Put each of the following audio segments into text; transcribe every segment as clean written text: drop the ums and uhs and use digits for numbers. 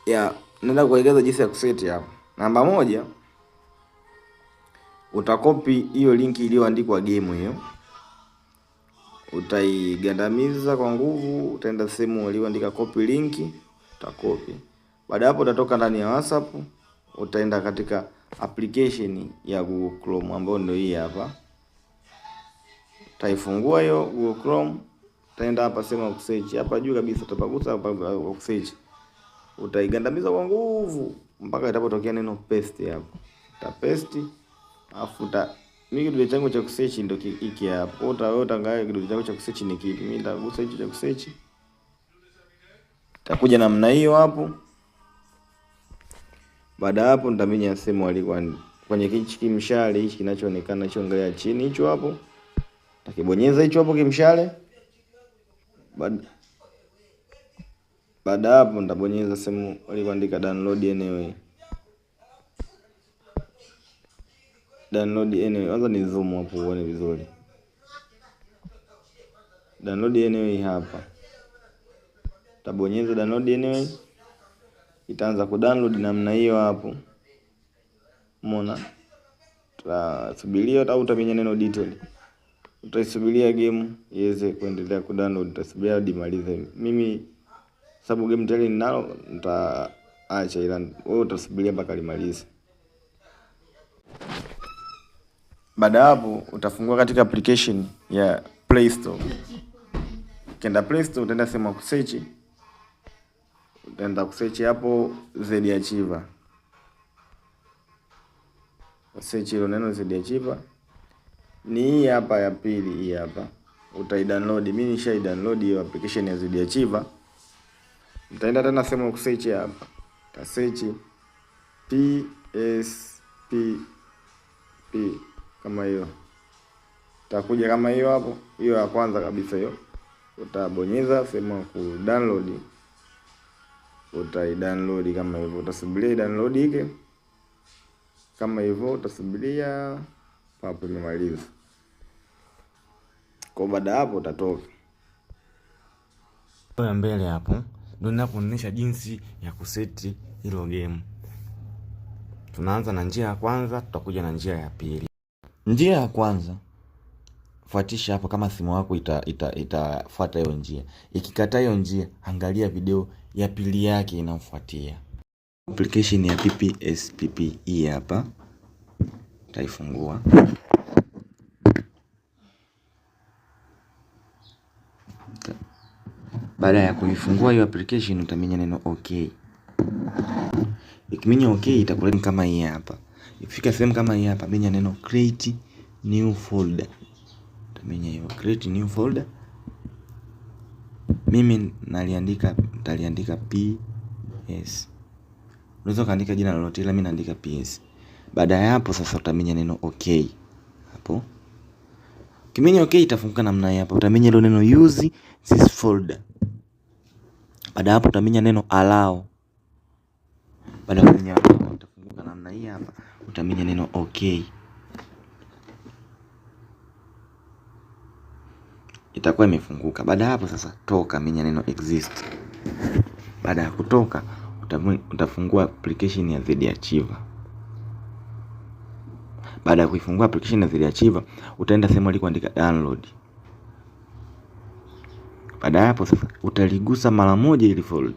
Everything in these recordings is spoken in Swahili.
Ya, naenda kuelekeza jinsi ya kuseti hapa. Namba moja, utakopi hiyo linki iliyoandikwa game hiyo. Utaigandamiza kwa nguvu, utaenda sehemu iliyoandika copy link, utakopi. Baada hapo utatoka ndani ya WhatsApp, utaenda katika application ya Google Chrome ambayo ndio hii hapa. Utaifungua hiyo Google Chrome, utaenda hapa sema kusearch. Hapa juu kabisa utapagusa hapa kusearch. Utaigandamiza kwa nguvu mpaka itapotokea neno paste hapo. Utapaste, afu mimi kidude changu cha kusearch ndio hiki hapo. Utaangalia kidude changu cha kusearch ni kipi. Mimi nitagusa hicho cha kusearch. Itakuja namna hiyo hapo. Baada hapo nitaminya sehemu alikuwa kwenye hichi kimshale hichi kinachoonekana hicho, angalia chini hicho hapo. Utakibonyeza hicho hapo kimshale. Baada hapo nitabonyeza sehemu walikoandika download anyway. Download anyway. Kwanza ni zoom hapo uone vizuri. Download anyway hapa. Tabonyeza download anyway. Itaanza kudownload namna hiyo hapo. Umeona? Utasubiria au utaminya neno detail. Utaisubiria game iweze kuendelea kudownload, utasubiria hadi malize. Mimi sababu game tayari ninalo nitaacha, ila wewe utasubiria mpaka limalize. Baada hapo utafungua katika application ya Play Store. Ukienda Play Store utaenda sema kusearch. Utaenda kusearch hapo ZD Archiver. Search hilo neno ZD Archiver. Ni hii hapa ya pili hii hapa. Utaidownload. Mimi nishaidownload hiyo application ya ZD Archiver. Nitaenda tena sema kusearch hapa. Ta search PSPP kama hiyo. Itakuja kama hiyo hapo. Hiyo ya kwanza kabisa hiyo. Utabonyeza sema ku download. Utaidownload kama hivyo. Utasubiria download hike. Kama hivyo utasubiria hapo imemaliza. Kwa baada hapo utatoka. Kwa mbele hapo ndio ninakuonyesha jinsi ya kuseti hilo game. Tunaanza na njia ya kwanza, tutakuja na njia ya pili. Njia ya kwanza, fuatisha hapo kama simu yako itafuata hiyo njia. Ikikataa hiyo njia, angalia video ya pili yake inayofuatia. Application ya PPSPP hii hapa. Utaifungua. Baada ya kuifungua hiyo application utaminya neno okay. Ikiminya okay itakuleta kama hii hapa. Ikifika sehemu kama hii hapa, minya neno create new folder. Utaminya hiyo create new folder. Mimi nitaliandika PS. Unaweza kaandika jina lolote, ila mimi naandika PS. Baada ya hapo sasa utaminya neno okay. Hapo. Ukiminya okay itafunguka namna hii hapa. Utaminya hilo neno use this folder. Baada hapo utaminya neno allow. Baada ya kuminya itafunguka namna hii hapa. Utaminya neno okay. Itakuwa imefunguka. Baada hapo sasa toka, minya neno exist. Baada ya kutoka utafungua application ya ZD Archiver. Baada ya kuifungua application ya ZD Archiver utaenda sehemu ilikoandika download. Baada hapo sasa utaligusa mara moja ili folder.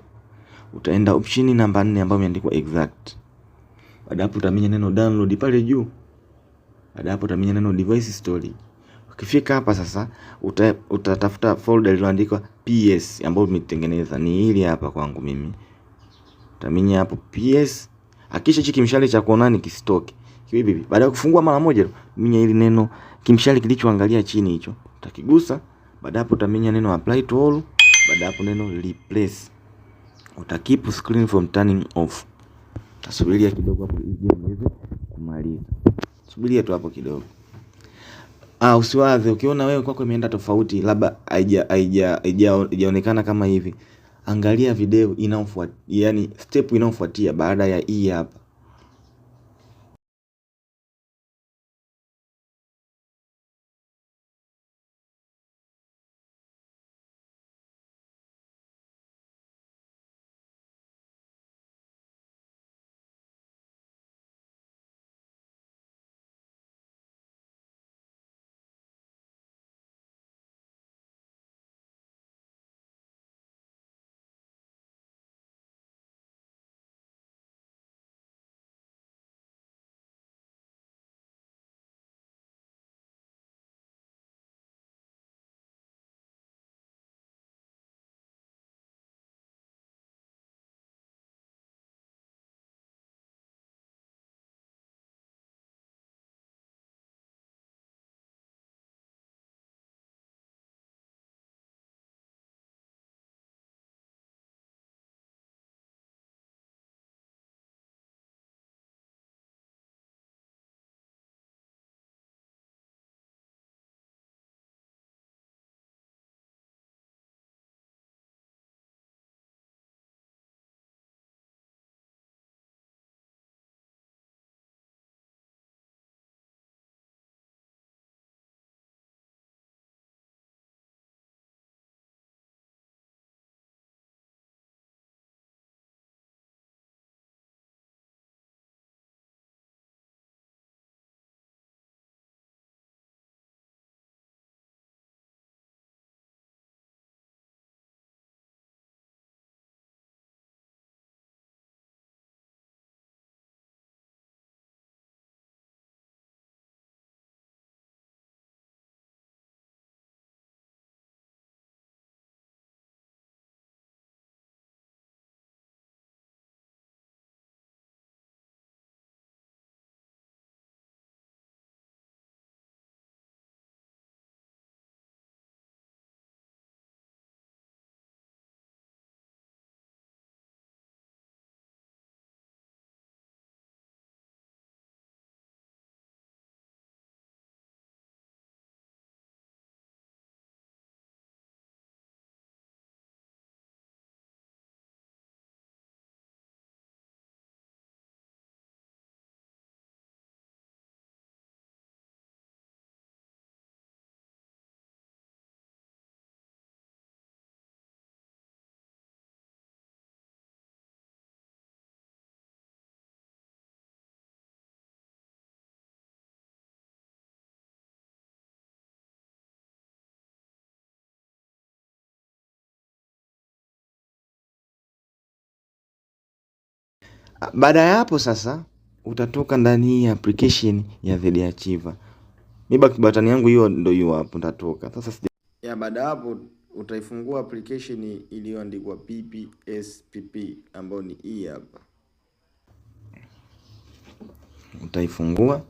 Utaenda option namba 4 ambayo imeandikwa exact. Baada hapo utaminya neno download pale juu. Baada hapo utaminya neno device storage. Ukifika hapa sasa utatafuta folder iliyoandikwa PS ambayo umetengeneza. Ni hili hapa kwangu mimi. Utaminya hapo PS. Hakisha hichi kimshale cha kuonani kistoke. Hivi. Baada ya kufungua mara moja, minya hili neno kimshale kilichoangalia chini hicho. Utakigusa. Baada hapo utaminya neno apply to all. Baada hapo neno replace. Utakeep screen from turning off. Utasubiria kidogo hapo ili iweze kumaliza. Subiria tu hapo kidogo. Usiwaze ukiona wewe kwako imeenda tofauti, labda haijaonekana kama hivi. Angalia video inayofuatia, yani step inayofuatia baada ya hii hapa. Baada ya hapo sasa utatoka ndani ya application ya ZArchiver. Mimi back button yangu hiyo ndio hiyo hapo nitatoka. Sasa baada hapo utaifungua application iliyoandikwa PPSPP ambayo ni hii hapa. Utaifungua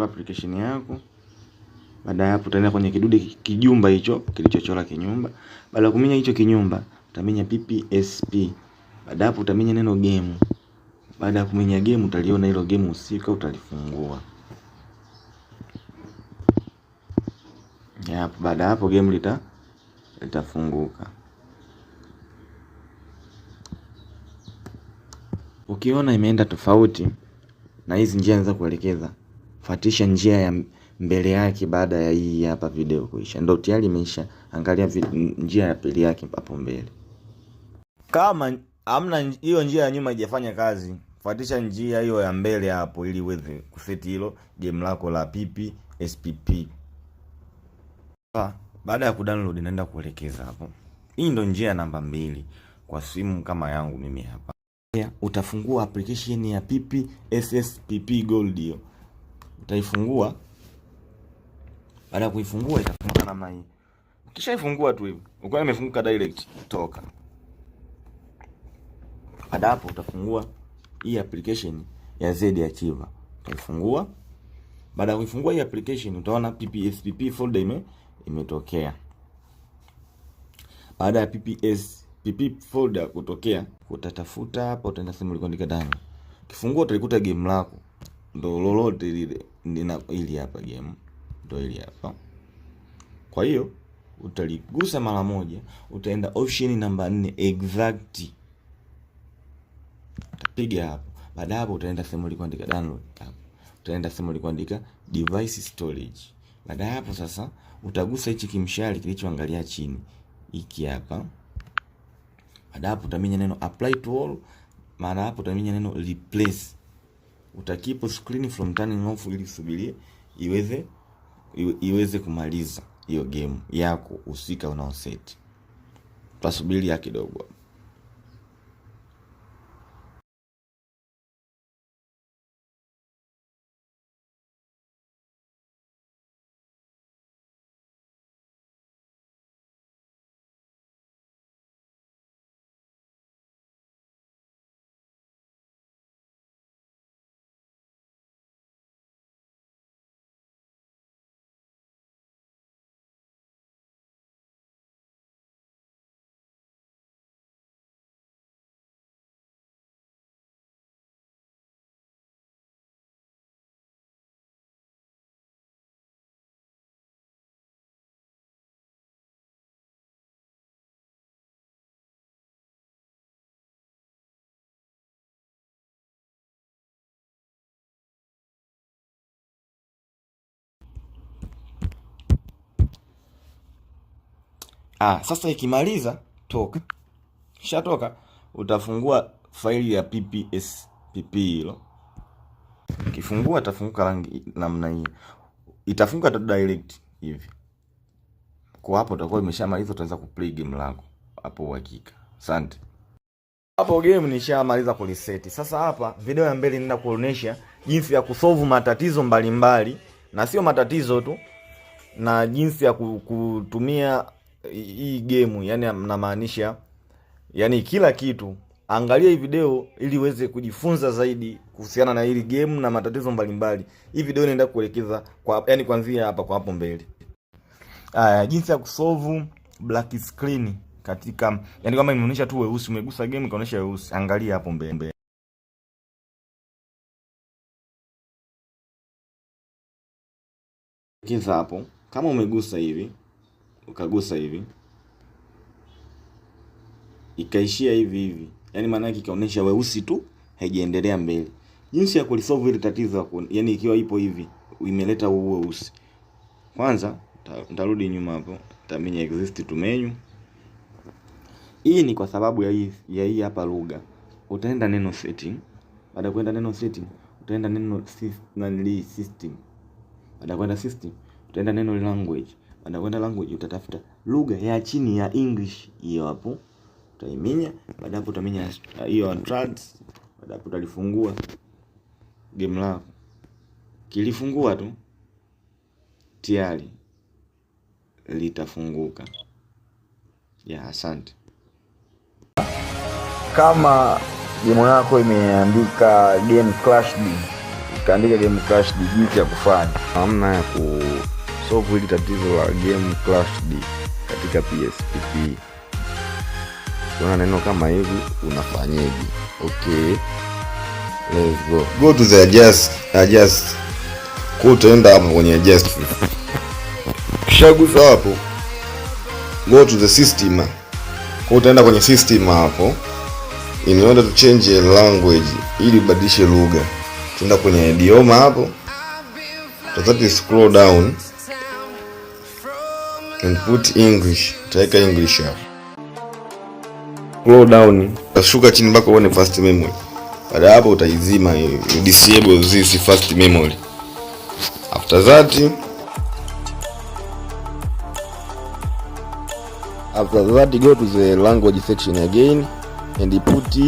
application yako. Baada ya hapo utaenda kwenye kidude kijumba hicho kilichochora kinyumba. Baada ya kuminya hicho kinyumba utaminya PPSP. Baada hapo utaminya neno game. Baada ya kuminya game utaliona hilo game husika, utalifungua. Baada hapo game litafunguka. Ukiona imeenda tofauti na hizi njia za kuelekeza, fuatisha njia ya mbele yake baada ya hii hapa video kuisha. Ndio tayari imeisha. Angalia njia ya pili yake hapo mbele. Kama hamna hiyo njia ya nyuma haijafanya kazi, fuatisha njia hiyo ya mbele hapo ili uweze kuseti hilo game lako la PPSPP. Baada ya kudownload naenda kuelekeza hapo. Hii ndio njia namba 2 kwa simu kama yangu mimi hapa. Utafungua application ya PPSSPP Gold hiyo. Utaifungua. Baada ya kuifungua itafunguka namna hii. Ukishaifungua tu hivi, ukiwa imefunguka direct, toka. Baada hapo utafungua hii application ya ZArchiver. Utaifungua. Baada ya kuifungua hii application utaona PPSPP folder imetokea. Baada ya PPSPP folder kutokea, utatafuta hapa, utaenda sehemu ulikoandika ndani. Kifungua utalikuta game lako. Ndio lolote lile ili hapa game. Ndio ili hapa. Kwa hiyo utaligusa mara moja, utaenda option namba 4 exact. Utapiga hapo. Baada hapo utaenda sehemu ulikoandika download hapo. Utaenda sehemu ulikoandika device storage. Baada hapo sasa utagusa hichi kimshale kilichoangalia chini. Hiki hapa. Baada hapo utaminya neno apply to all. Maana hapo utaminya neno replace. Utakeep screen from turning off ili subirie iweze kumaliza hiyo game yako usika unao set. Tusubiria kidogo. Sasa ikimaliza toka. Kisha toka utafungua faili ya PPSPP hilo. Ukifungua itafunguka rangi namna hii. Itafunguka direct hivi. Kwa hapo utakuwa umeshamaliza, utaanza kuplay game lako. Hapo uhakika. Asante. Hapo game nishamaliza kuliseti. Sasa hapa video ya mbele ninaenda kuonesha jinsi ya kusolve matatizo mbalimbali, na sio matatizo tu, na jinsi ya kutumia hii game, yani namaanisha yani kila kitu. Angalia hii video ili uweze kujifunza zaidi kuhusiana na hili game na matatizo mbalimbali. Hii video inaenda kuelekeza kwa yani kuanzia hapa kwa hapo mbele. Jinsi ya kusolve black screen katika yani kama imeonyesha tu weusi, umegusa game ikaonyesha weusi, angalia hapo mbele. Kiza hapo kama umegusa hivi, ukagusa hivi, ikaishia hivi, yani maana yake ikaonyesha weusi tu, haijaendelea mbele. Jinsi ya kulisolve ile tatizo, yani ikiwa ipo hivi imeleta huo weusi, kwanza nitarudi nyuma hapo, nitaminya exit to menu. Hii ni kwa sababu ya hii hapa lugha. Utaenda neno setting. Baada ya kwenda neno setting, utaenda neno system. Baada ya kwenda system, utaenda neno language. Baada ya kwenda language, utatafuta lugha ya chini ya English hiyo hapo. utaiminya. Baada hapo utaminya hiyo Antrax. Baada hapo utalifungua game lako. Kilifungua tu tayari litafunguka. Asante. Kama game yako imeandika game crashed, ikaandika game crashed, jinsi ya kufanya, namna ya kusolve hili tatizo la game crashed katika PSPP. Kuna neno kama hivi, unafanyaje? Okay, let's go to the adjust. Kwa utaenda hapo kwenye adjust, kishagusa hapo, go to the system. Kwa utaenda kwenye system hapo, in order to change a language, ili ubadilishe lugha, tenda kwenye idioma hapo, tazati scroll down and put English, utaweka English hapo. Scroll down, utashuka chini mpaka uone fast memory. Baada hapo utaizima, disable this fast memory. After that go to the language section again and put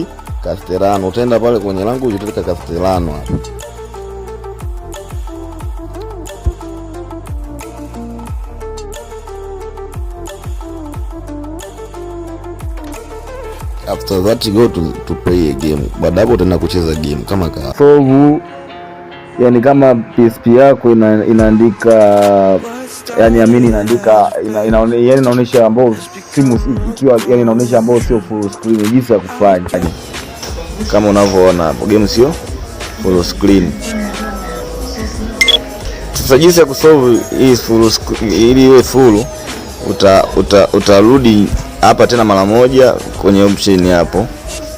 Castellano. Utaenda pale kwenye language utaweka Castellano hapo. After that go to play a game. Baada hapo utaenda kucheza game kama solve. Yani kama PSP yako inaandika, yani inaandika inaonyesha ambao simu ikiwa yani inaonyesha ambao sio full screen, jinsi ya kufanya kama unavyoona hapo, game sio full screen. Sasa jinsi ya kusolve hii full screen ili iwe full, utarudi hapa tena mara moja kwenye option hapo,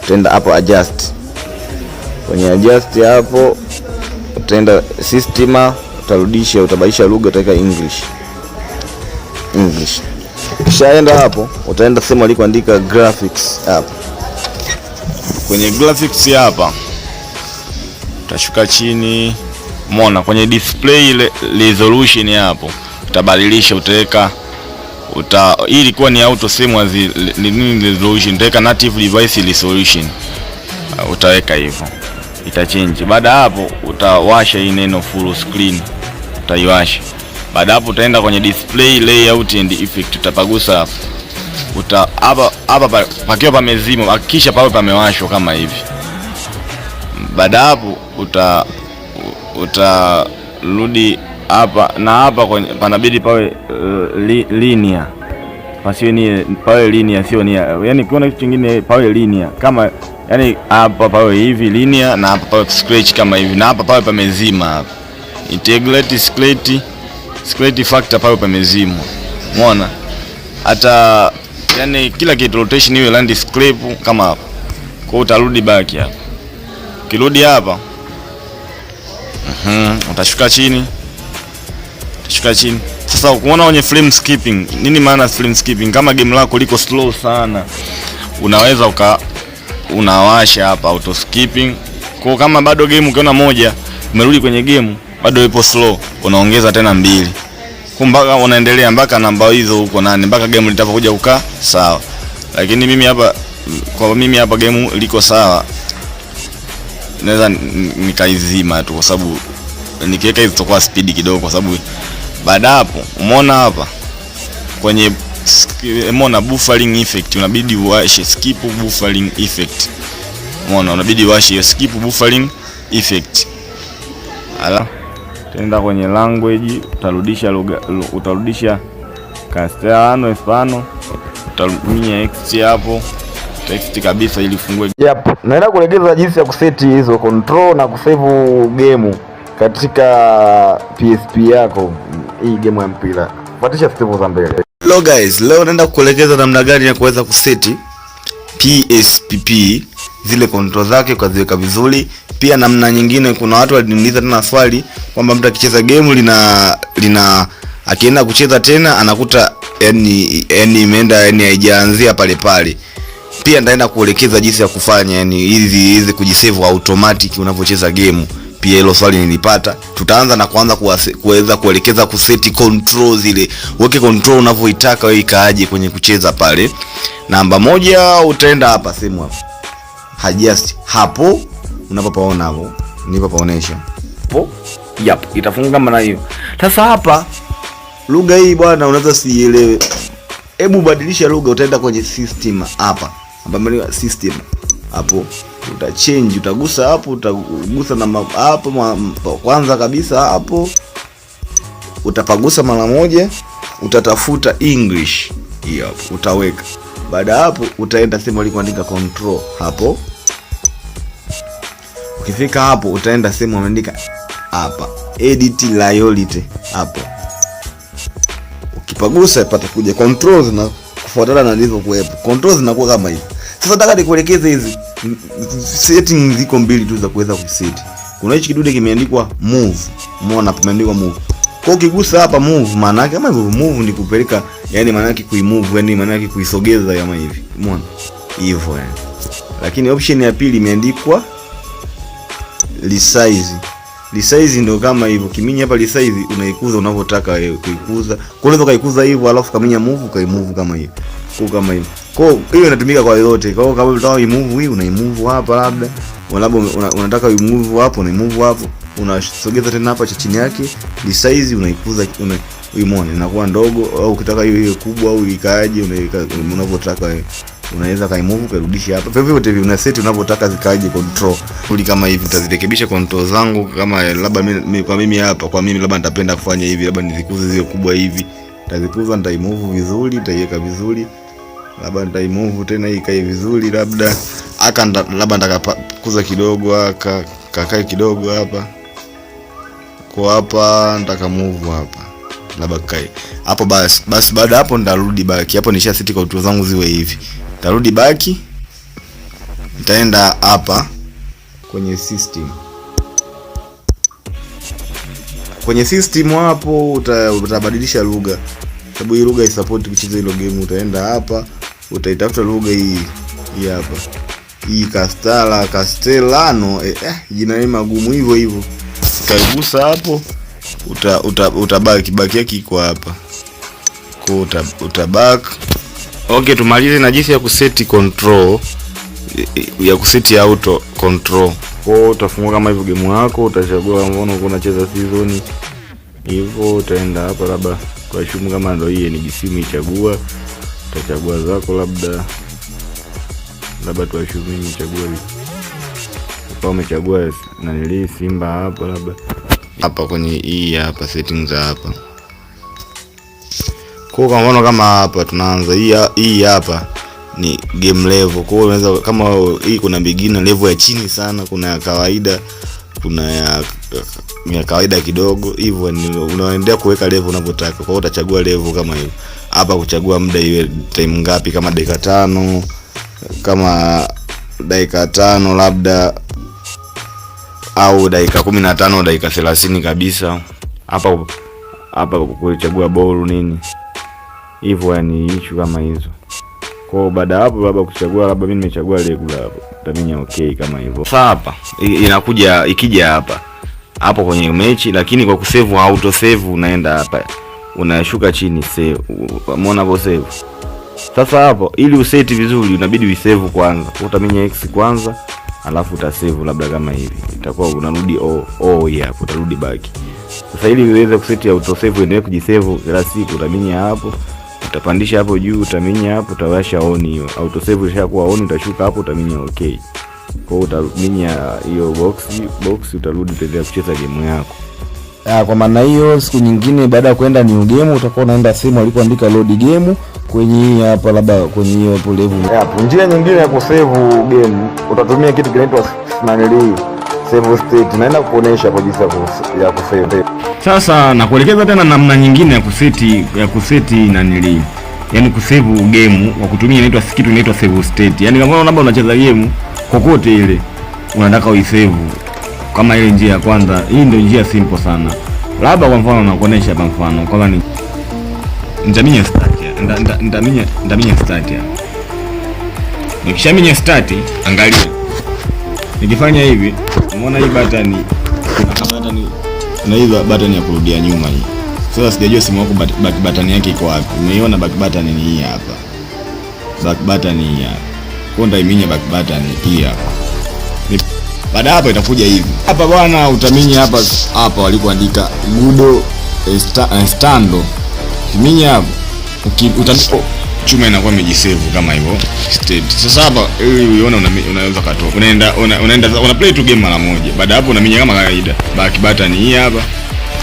utaenda hapo adjust. Kwenye adjust hapo utaenda system, utabadilisha lugha, utaweka English. Kishaenda hapo utaenda sehemu alikoandika graphics hapo. Kwenye graphics hapa utashuka chini, umeona kwenye display resolution hapo utabadilisha, utaweka hii ilikuwa ni auto same as resolution, utaweka native device resolution, utaweka hivyo, itachange. Baada hapo utawasha hii neno full screen, utaiwasha. Baada hapo utaenda kwenye display layout and effect, utapagusa hapo. Hapa pakiwa pamezima, hakikisha pawe pamewashwa kama hivi. Baada hapo utarudi hapa, na hapa panabidi pawe linear, pasiwe ni pawe linear, sio ni yani kiona kitu kingine, pawe linear kama yani hapa pawe hivi linear, na hapa pawe scratch kama hivi, na hapa pawe pamezima hapa. Integrate scratch factor pawe pamezima. Umeona? Hata yani kila kitu rotation iwe landscape kama hapa. Kwa utarudi back hapa. Ukirudi hapa utashuka chini. Sasa ukiona kwenye frame skipping, nini maana frame skipping? Kama game lako liko slow sana, unaweza unawasha hapa auto skipping. Kwa kama bado game ukiona moja, umerudi kwenye game bado ipo slow, unaongeza tena 2. Mpaka unaendelea mpaka namba hizo huko 8, mpaka game litapokuja kukaa sawa. Lakini mimi hapa game liko sawa, naweza nikaizima tu, kwa sababu nikiweka hizo itakuwa speed kidogo, kwa sababu baada hapo umeona hapa kwenye buffering effect, unabidi uwashe skip buffering effect. Umeona, unabidi uwashe skip buffering effect. Tenda kwenye language, utarudisha Castellano, Hispano, utatumia X hapo, text kabisa ili fungue. Naenda kuelekeza jinsi ya kuseti hizo control na kusave game katika PSP yako, hii game ya mpira. Fuatisha step za mbele. Hello guys, leo naenda kuelekeza namna gani ya kuweza kuseti PSPP zile control zake ukaziweka vizuri. Pia namna nyingine, kuna watu waliniuliza tena swali kwamba mtu akicheza game lina akienda kucheza tena anakuta yani imeenda, yani haijaanzia pale. Pia nitaenda kuelekeza jinsi ya kufanya yani hizi kujisave automatic unapocheza game pia hilo swali nilipata. Tutaanza na kuweza kuelekeza kuseti control zile. Weke control unavyoitaka wewe ikaaje kwenye kucheza pale. Namba 1 utaenda hapa sehemu hapo. Adjust hapo unapopaona hapo. Nilipopaonesha. Hapo. Yep, itafunga kama na hiyo. Sasa hapa lugha hii bwana unaweza sielewe. Hebu badilisha lugha, utaenda kwenye system hapa. Ambapo system hapo utachange, utagusa hapo, utagusa na hapo kwanza kabisa hapo. Utapagusa mara moja, utatafuta English. Hiyo hapo utaweka. Baada hapo utaenda sehemu iliyoandika control hapo. Ukifika hapo utaenda sehemu imeandika hapa edit loyalty hapo. Ukipagusa patakuja controls na kufuatana na ndivyo kuwepo. Controls zinakuwa kama hivi. Sasa nataka nikuelekeze hizi settings ziko mbili tu za kuweza kuset. Kuna hichi kidude kimeandikwa move. Umeona hapo kimeandikwa move. Kwa ukigusa hapa move maana yake kama hivyo move ni kupeleka, yani maana yake kuimove, yani maana yake kuisogeza kama hivi. Umeona? Hivyo yani. Lakini option ya pili imeandikwa resize. Resize ndio kama hivyo. Kiminya hapa resize unaikuza unavyotaka wewe kuikuza. Kwa unaweza kaikuza hivyo alafu kaminya move kaimove kama hiyo. Kwa kama hiyo. Kwa hiyo inatumika kwa yote. Kwa hiyo kama unataka uimove hii unaimove hapa labda. Unataka uimove hapo unaimove hapo. Unasogeza tena hapa chini yake. Resize unaikuza uimone inakuwa ndogo, au ukitaka hiyo kubwa au ikaaje unavyotaka wewe. Unaweza kaimove kurudisha hapa. Kwa hivyo yote hivi una set unavyotaka zikaaje control. Kuli kama hivi nitazirekebisha control zangu kama labda mimi hapa kwa mimi labda nitapenda kufanya hivi, labda nizikuze ziwe kubwa hivi. Nitazikuza, nitaimove vizuri, nitaiweka vizuri. Labda nitaimove tena hii ikae vizuri, labda labda nitakakuza kidogo kakae kidogo hapa. Kwa hapa nitaka move hapa. Labda kae hapo basi baada hapo nitarudi back. Hapo nisha set control zangu ziwe hivi. Tarudi baki. Nitaenda hapa kwenye system. Kwenye system hapo utabadilisha lugha. Sababu hii lugha isupport kucheza hilo game. Utaenda hapa, utaitafuta lugha hii hapa. Hii Castellano, jina ni magumu hivyo hivyo. Utaigusa hapo, utabaki yake iko hapa. Kwa utabaki. Okay, tumalize na jinsi ya kuseti control, ya kuseti auto control. Kwa utafungua kama hivyo game yako, utachagua mfano uko unacheza season hivyo, utaenda hapa labda kwa shumu kama ndio hii ni simu ichagua, utachagua zako labda tu shumu ichagua hivi. Kwa umechagua na nili Simba hapa labda hapa kwenye hii hapa settings hapa. Kwa mfano kama hapa tunaanza hii hapa ni game level. Kwa hiyo unaweza kama hii kuna beginner level ya chini sana, kuna ya kawaida, kuna ya kawaida kidogo. Hivyo unaendelea kuweka level unavyotaka. Kwa hiyo utachagua level kama hiyo. Hapa kuchagua muda iwe time ngapi, kama dakika 5, kama dakika 5 labda, au dakika 15, dakika 30 kabisa. Hapa kuchagua ball nini. Hivyo yani issue kama hizo. Kwa baada hapo labda kuchagua, labda mimi nimechagua regular hapo. Utaminya okay kama hivyo. Sasa hapa inakuja ikija hapo kwenye mechi, lakini kwa kusave auto save unaenda hapa. Unashuka chini save. Umeona hapo save. Sasa hapo ili useti vizuri unabidi uisave kwanza. Utaminya X kwanza, alafu utasave labda kama hivi. Itakuwa unarudi hapo utarudi back. Sasa ili uweze kuseti auto save endelee kujisave kila siku, utaminya hapo. Utapandisha hapo juu, utaminya hapo, utawasha on hiyo. Auto save ishakuwa on, utashuka hapo, utaminya okay. Kwa hiyo utaminya hiyo box utarudi tena kucheza game yako. Kwa maana hiyo siku nyingine baada ya kwenda new game utakuwa unaenda sehemu alipoandika load game kwenye hii hapa, labda kwenye hiyo hapo level. Hapo njia nyingine ya kusave game utatumia kitu kinaitwa save state. Naenda kuonesha kwa jinsi ya kusave. Sasa na kuelekeza tena namna nyingine ya kuseti nanili. Yaani kusave game kwa kutumia inaitwa kitu inaitwa save state. Yaani kama labda unacheza game kokote ile unataka uisave kama ile njia ya kwanza. Hii ndio njia simple sana. Labda kwa mfano nakuonesha hapa mfano kama ni nitaminya start. Nitaminya start ya. Nikishaminya start, angalia. Nikifanya hivi, umeona hii button na hii button ya kurudia nyuma hii. Sasa sijajua simu yako back button yake iko wapi. Umeiona back button ni hii hapa. Back button hii hapa. Kwa ndio iminya back button hii hapa. Baada hapa itakuja hivi. Hapa bwana utaminya hapa walipoandika Gudo Estando. Minya hapo. Chuma inakuwa imejisave kama hivyo state. Sasa hapa ili uone unaweza katoka. Unaenda play tu game mara moja. Baada hapo unaminya kama kawaida. Back button hii hapa.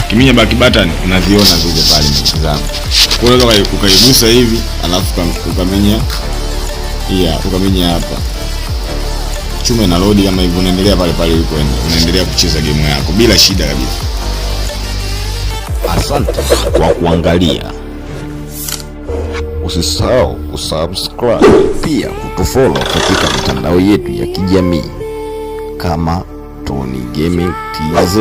Kiminya back button unaziona zile pale mtazamo. Kwa hiyo unaweza ukaigusa hivi alafu ukaminya ukaminya hapa. Chuma ina load kama hivyo, unaendelea pale pale ulipoenda. Unaendelea kucheza game yako bila shida kabisa. Asante kwa kuangalia. Usisahau kusubscribe, pia kutufollow katika mitandao yetu ya kijamii kama Tony Gaming TZ.